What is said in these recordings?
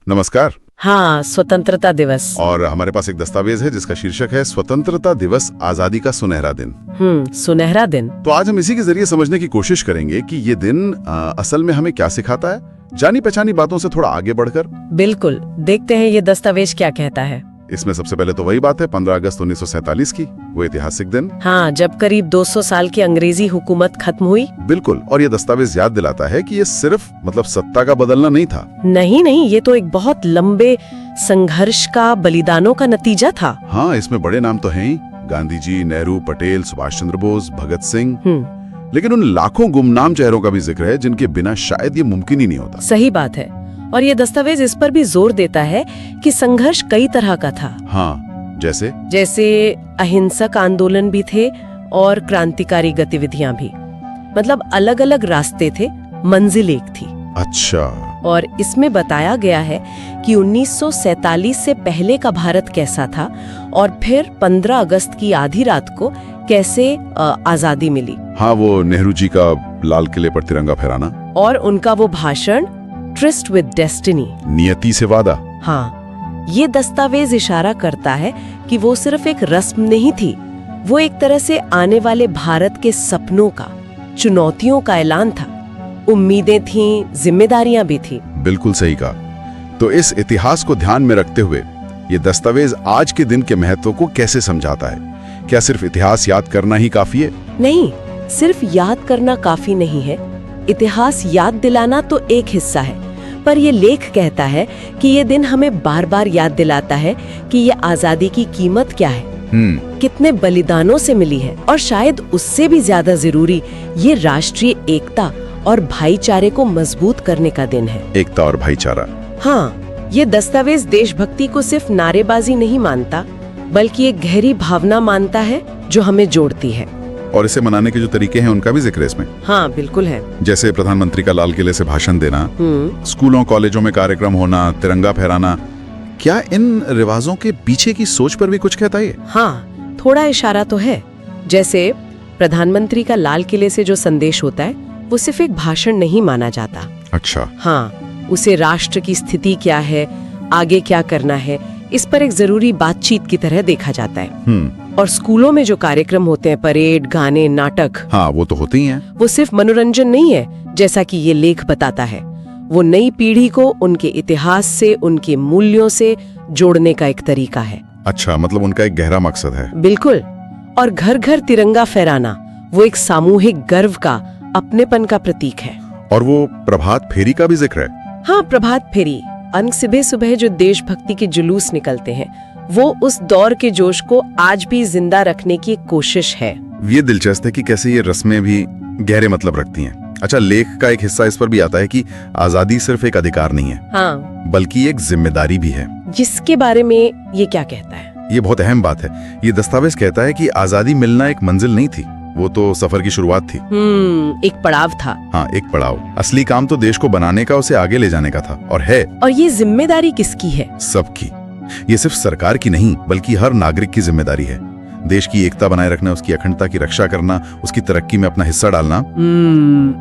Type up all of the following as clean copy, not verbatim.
नमस्कार। हाँ, स्वतंत्रता दिवस। और हमारे पास एक दस्तावेज है जिसका शीर्षक है स्वतंत्रता दिवस, आजादी का सुनहरा दिन। सुनहरा दिन। तो आज हम इसी के जरिए समझने की कोशिश करेंगे कि ये दिन असल में हमें क्या सिखाता है, जानी पहचानी बातों से थोड़ा आगे बढ़कर। बिल्कुल, देखते हैं ये दस्तावेज क्या कहता है। इसमें सबसे पहले तो वही बात है 15 अगस्त 1947 की, वो ऐतिहासिक दिन। हाँ, जब करीब 200 साल की अंग्रेजी हुकूमत खत्म हुई। बिल्कुल, और ये दस्तावेज याद दिलाता है कि ये सिर्फ सत्ता का बदलना नहीं था। नहीं, ये तो एक बहुत लंबे संघर्ष का, बलिदानों का नतीजा था। हाँ, इसमें बड़े नाम तो हैं ही, गांधी जी, नेहरू, पटेल, सुभाष चंद्र बोस, भगत सिंह। लेकिन उन लाखों गुमनाम चेहरों का भी जिक्र है जिनके बिना शायद ये मुमकिन ही नहीं होता। सही बात है। और ये दस्तावेज इस पर भी जोर देता है कि संघर्ष कई तरह का था। हाँ, जैसे अहिंसक आंदोलन भी थे और क्रांतिकारी गतिविधियां भी। मतलब अलग अलग रास्ते थे, मंजिल एक थी। अच्छा। और इसमें बताया गया है कि 1947 से पहले का भारत कैसा था और फिर 15 अगस्त की आधी रात को कैसे आजादी मिली। हाँ, वो नेहरू जी का लाल किले पर तिरंगा फहराना और उनका वो भाषण ट्रिस्ट विद डेस्टिनी, नियति से वादा। हाँ, ये दस्तावेज इशारा करता है कि वो सिर्फ एक रस्म नहीं थी, वो एक तरह से आने वाले भारत के सपनों का, चुनौतियों का ऐलान था। उम्मीदें थीं, जिम्मेदारियां भी थी। बिल्कुल सही कहा। तो इस इतिहास को ध्यान में रखते हुए ये दस्तावेज आज के दिन के महत्व को कैसे समझाता है? क्या सिर्फ इतिहास याद करना ही काफी है? नहीं, सिर्फ याद करना काफी नहीं है। इतिहास याद दिलाना तो एक हिस्सा है, पर ये लेख कहता है कि ये दिन हमें बार बार याद दिलाता है कि ये आजादी की कीमत क्या है, कितने बलिदानों से मिली है, और शायद उससे भी ज्यादा जरूरी ये राष्ट्रीय एकता और भाईचारे को मजबूत करने का दिन है। एकता और भाईचारा। हाँ, ये दस्तावेज देशभक्ति को सिर्फ नारेबाजी नहीं मानता, बल्कि एक गहरी भावना मानता है जो हमें जोड़ती है। और इसे मनाने के जो तरीके हैं उनका भी जिक्र है इसमें। हाँ, बिल्कुल है। जैसे प्रधानमंत्री का लाल किले से भाषण देना, स्कूलों कॉलेजों में कार्यक्रम होना, तिरंगा फहराना। क्या इन रिवाजों के पीछे की सोच पर भी कुछ कहता है? हाँ, थोड़ा इशारा तो है। जैसे प्रधानमंत्री का लाल किले से जो संदेश होता है वो सिर्फ एक भाषण नहीं माना जाता। अच्छा। हाँ, उसे राष्ट्र की स्थिति क्या है, आगे क्या करना है, इस पर एक जरूरी बातचीत की तरह देखा जाता है। और स्कूलों में जो कार्यक्रम होते हैं, परेड, गाने, नाटक, हाँ, वो तो होते ही हैं। वो सिर्फ मनोरंजन नहीं है, जैसा कि ये लेख बताता है। वो नई पीढ़ी को उनके इतिहास से, उनके मूल्यों से जोड़ने का एक तरीका है। अच्छा, मतलब उनका एक गहरा मकसद है। बिल्कुल। और घर घर तिरंगा फहराना वो एक सामूहिक गर्व का, अपनेपन का प्रतीक है। और वो प्रभात फेरी का भी जिक्र है। हाँ, प्रभात फेरी, सुबह सुबह जो देशभक्ति के जुलूस निकलते हैं, वो उस दौर के जोश को आज भी जिंदा रखने की एक कोशिश है। ये दिलचस्प है कि कैसे ये रस्में भी गहरे मतलब रखती हैं। अच्छा, लेख का एक हिस्सा इस पर भी आता है कि आजादी सिर्फ एक अधिकार नहीं है, हाँ, बल्कि एक जिम्मेदारी भी है। जिसके बारे में ये क्या कहता है? ये बहुत अहम बात है। ये दस्तावेज कहता है कि आजादी मिलना एक मंजिल नहीं थी, वो तो सफर की शुरुआत थी। एक पड़ाव था। हाँ, एक पड़ाव। असली काम तो देश को बनाने का, उसे आगे ले जाने का था, और है। और ये जिम्मेदारी किसकी है? सबकी। ये सिर्फ सरकार की नहीं, बल्कि हर नागरिक की जिम्मेदारी है। देश की एकता बनाए रखना, उसकी अखंडता की रक्षा करना, उसकी तरक्की में अपना हिस्सा डालना।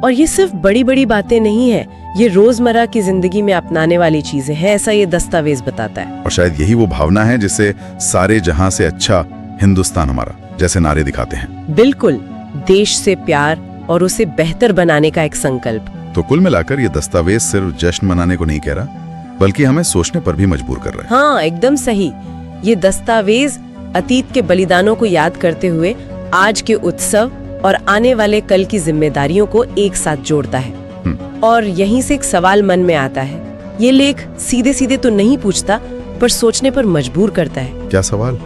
और ये सिर्फ बड़ी बड़ी बातें नहीं है, ये रोजमर्रा की जिंदगी में अपनाने वाली चीजें हैं, ऐसा ये दस्तावेज बताता है। और शायद यही वो भावना है जिससे सारे जहां से अच्छा हिंदुस्तान हमारा जैसे नारे दिखाते हैं। बिल्कुल, देश से प्यार और उसे बेहतर बनाने का एक संकल्प। तो कुल मिलाकर ये दस्तावेज सिर्फ जश्न मनाने को नहीं कह रहा, बल्कि हमें सोचने पर भी मजबूर कर रहा है। हाँ, एकदम सही। ये दस्तावेज अतीत के बलिदानों को याद करते हुए आज के उत्सव और आने वाले कल की जिम्मेदारियों को एक साथ जोड़ता है। और यहीं से एक सवाल मन में आता है। ये लेख सीधे सीधे तो नहीं पूछता, पर सोचने पर मजबूर करता है। क्या सवाल?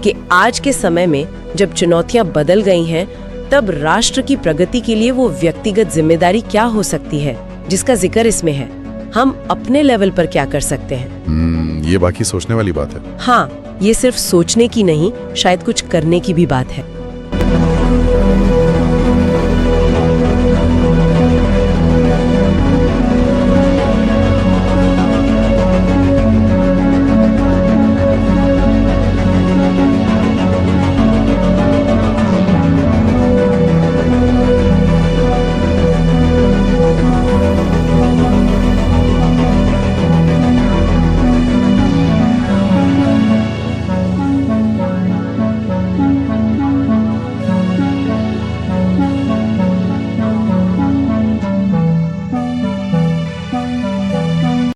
कि आज के समय में जब चुनौतियां बदल गई हैं, तब राष्ट्र की प्रगति के लिए वो व्यक्तिगत जिम्मेदारी क्या हो सकती है, जिसका जिक्र इसमें है। हम अपने लेवल पर क्या कर सकते हैं? ये बाकी सोचने वाली बात है। हाँ, ये सिर्फ सोचने की नहीं, शायद कुछ करने की भी बात है।